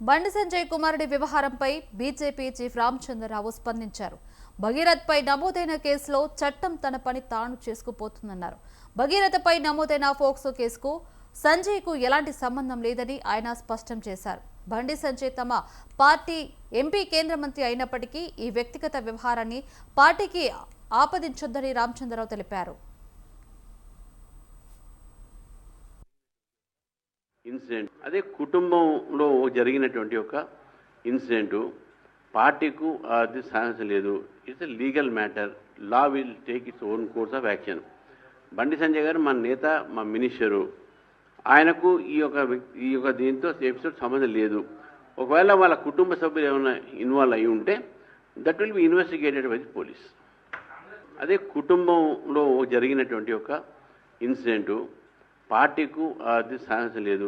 బండి సంజయ్ కుమారుడి వ్యవహారంపై BJP chief Ramachandra Rao స్పందించారు. భగీరథపై నమోదైన కేసులో చట్టం తన పని తాను చేసుకుపోతుందన్నారు. భగీరథపై నమోదైన ఫోక్సో కేసుకు సంజయ్కు ఎలాంటి సంబంధం లేదని ఆయన స్పష్టం చేశారు. బండి సంజయ్ తమ పార్టీ ఎంపీ కేంద్ర మంత్రి అయినప్పటికీ ఈ వ్యక్తిగత వ్యవహారాన్ని పార్టీకి ఆపదించొద్దని రామచంద్రరావు తెలిపారు. ఇన్సిడెంట్ అదే కుటుంబంలో జరిగినటువంటి ఒక ఇన్సిడెంట్ పార్టీకు అది సాహసం లేదు. It's a legal matter. Law will take its own course of action. Bandi Sanjay గారు మన నేత, మా మినిస్టరు, ఆయనకు ఈ యొక్క దీంతో ఎపిసోడ్ సంబంధం లేదు. ఒకవేళ వాళ్ళ కుటుంబ సభ్యులు ఏమైనా ఇన్వాల్వ్ అయి ఉంటే that will be investigated by the police. అదే కుటుంబంలో జరిగినటువంటి ఒక ఇన్సిడెంట్ పార్టీకు అది సాహసం లేదు.